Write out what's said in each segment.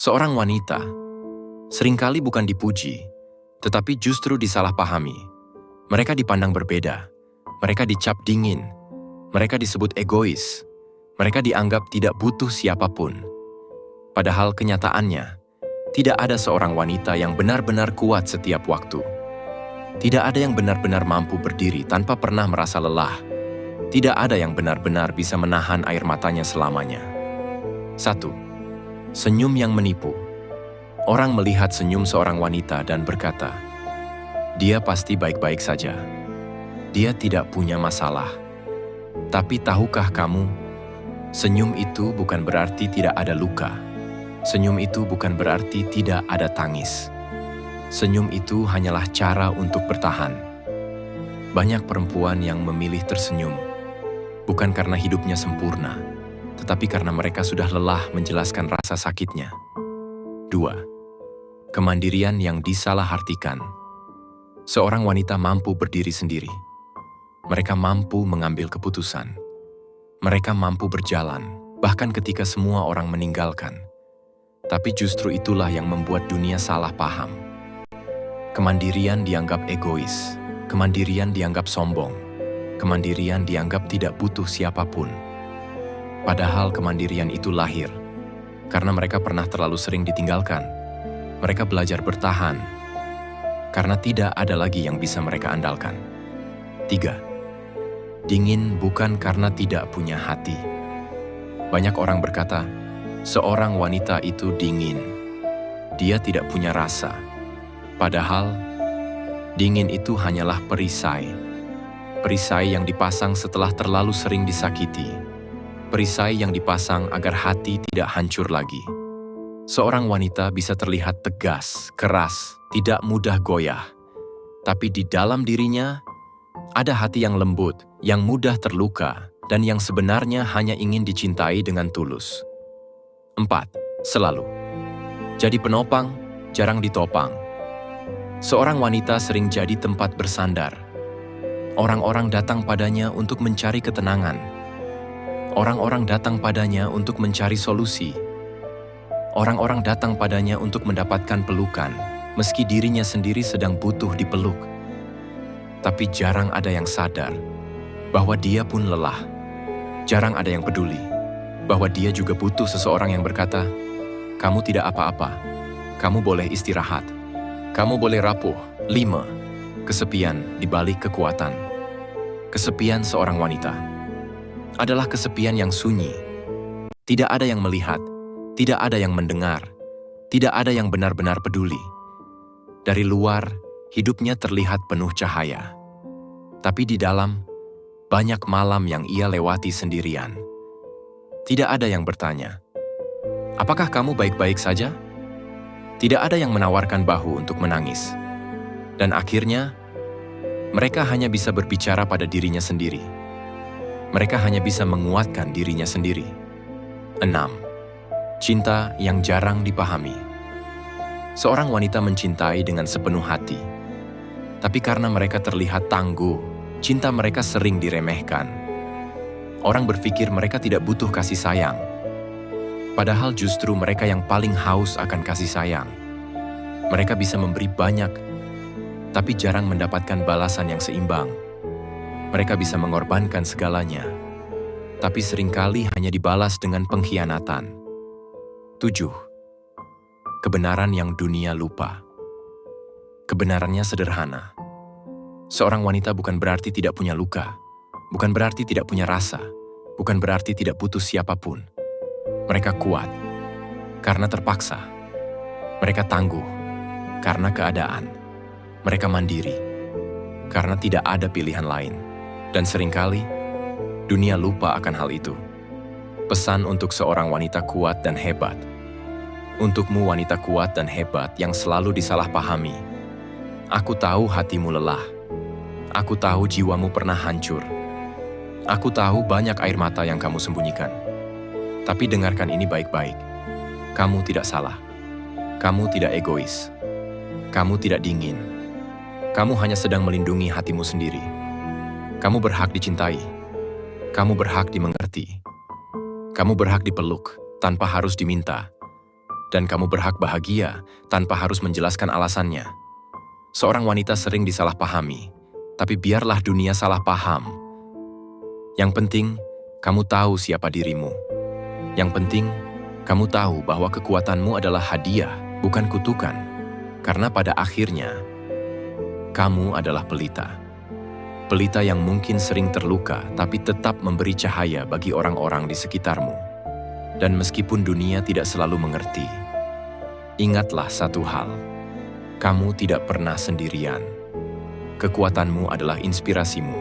Seorang wanita seringkali bukan dipuji, tetapi justru disalahpahami. Mereka dipandang berbeda, mereka dicap dingin, mereka disebut egois, mereka dianggap tidak butuh siapapun. Padahal kenyataannya, tidak ada seorang wanita yang benar-benar kuat setiap waktu. Tidak ada yang benar-benar mampu berdiri tanpa pernah merasa lelah. Tidak ada yang benar-benar bisa menahan air matanya selamanya. 1. Senyum yang menipu. Orang melihat senyum seorang wanita dan berkata, "Dia pasti baik-baik saja. Dia tidak punya masalah." Tapi tahukah kamu, senyum itu bukan berarti tidak ada luka. Senyum itu bukan berarti tidak ada tangis. Senyum itu hanyalah cara untuk bertahan. Banyak perempuan yang memilih tersenyum, bukan karena hidupnya sempurna, tetapi karena mereka sudah lelah menjelaskan rasa sakitnya. 2. Kemandirian yang disalahartikan. Seorang wanita mampu berdiri sendiri. Mereka mampu mengambil keputusan. Mereka mampu berjalan, bahkan ketika semua orang meninggalkan. Tapi justru itulah yang membuat dunia salah paham. Kemandirian dianggap egois, kemandirian dianggap sombong, kemandirian dianggap tidak butuh siapapun. Padahal kemandirian itu lahir karena mereka pernah terlalu sering ditinggalkan. Mereka belajar bertahan karena tidak ada lagi yang bisa mereka andalkan. 3. Dingin bukan karena tidak punya hati. Banyak orang berkata, seorang wanita itu dingin. Dia tidak punya rasa. Padahal, dingin itu hanyalah perisai. Perisai yang dipasang setelah terlalu sering disakiti. Perisai yang dipasang agar hati tidak hancur lagi. Seorang wanita bisa terlihat tegas, keras, tidak mudah goyah. Tapi di dalam dirinya, ada hati yang lembut, yang mudah terluka, dan yang sebenarnya hanya ingin dicintai dengan tulus. 4. Selalu. Jadi penopang, jarang ditopang. Seorang wanita sering jadi tempat bersandar. Orang-orang datang padanya untuk mencari ketenangan. Orang-orang datang padanya untuk mencari solusi. Orang-orang datang padanya untuk mendapatkan pelukan, meski dirinya sendiri sedang butuh dipeluk. Tapi jarang ada yang sadar bahwa dia pun lelah. Jarang ada yang peduli bahwa dia juga butuh seseorang yang berkata, "Kamu tidak apa-apa, kamu boleh istirahat. Kamu boleh rapuh." 5. Kesepian di balik kekuatan. Kesepian seorang wanita adalah kesepian yang sunyi. Tidak ada yang melihat, tidak ada yang mendengar, tidak ada yang benar-benar peduli. Dari luar, hidupnya terlihat penuh cahaya. Tapi di dalam, banyak malam yang ia lewati sendirian. Tidak ada yang bertanya, "Apakah kamu baik-baik saja?" Tidak ada yang menawarkan bahu untuk menangis. Dan akhirnya, mereka hanya bisa berbicara pada dirinya sendiri. Mereka hanya bisa menguatkan dirinya sendiri. 6. Cinta yang jarang dipahami. Seorang wanita mencintai dengan sepenuh hati. Tapi karena mereka terlihat tangguh, cinta mereka sering diremehkan. Orang berpikir mereka tidak butuh kasih sayang. Padahal justru mereka yang paling haus akan kasih sayang. Mereka bisa memberi banyak, tapi jarang mendapatkan balasan yang seimbang. Mereka bisa mengorbankan segalanya, tapi seringkali hanya dibalas dengan pengkhianatan. 7. Kebenaran yang dunia lupa. Kebenarannya sederhana. Seorang wanita bukan berarti tidak punya luka, bukan berarti tidak punya rasa, bukan berarti tidak butuh siapapun. Mereka kuat karena terpaksa. Mereka tangguh karena keadaan. Mereka mandiri karena tidak ada pilihan lain. Dan seringkali, dunia lupa akan hal itu. Pesan untuk seorang wanita kuat dan hebat. Untukmu wanita kuat dan hebat yang selalu disalahpahami. Aku tahu hatimu lelah. Aku tahu jiwamu pernah hancur. Aku tahu banyak air mata yang kamu sembunyikan. Tapi dengarkan ini baik-baik. Kamu tidak salah. Kamu tidak egois. Kamu tidak dingin. Kamu hanya sedang melindungi hatimu sendiri. Kamu berhak dicintai. Kamu berhak dimengerti. Kamu berhak dipeluk tanpa harus diminta. dan kamu berhak bahagia tanpa harus menjelaskan alasannya. Seorang wanita sering disalahpahami, tapi biarlah dunia salah paham. Yang penting, kamu tahu siapa dirimu. Yang penting, kamu tahu bahwa kekuatanmu adalah hadiah, bukan kutukan. Karena pada akhirnya, kamu adalah pelita. Pelita yang mungkin sering terluka, tapi tetap memberi cahaya bagi orang-orang di sekitarmu. Dan meskipun dunia tidak selalu mengerti, ingatlah satu hal, kamu tidak pernah sendirian. Kekuatanmu adalah inspirasimu,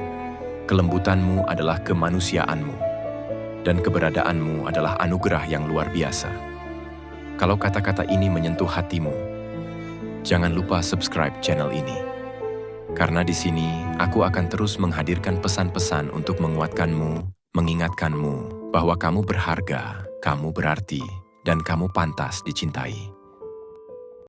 kelembutanmu adalah kemanusiaanmu, dan keberadaanmu adalah anugerah yang luar biasa. Kalau kata-kata ini menyentuh hatimu, jangan lupa subscribe channel ini. Karena di sini, aku akan terus menghadirkan pesan-pesan untuk menguatkanmu, mengingatkanmu bahwa kamu berharga, kamu berarti, dan kamu pantas dicintai.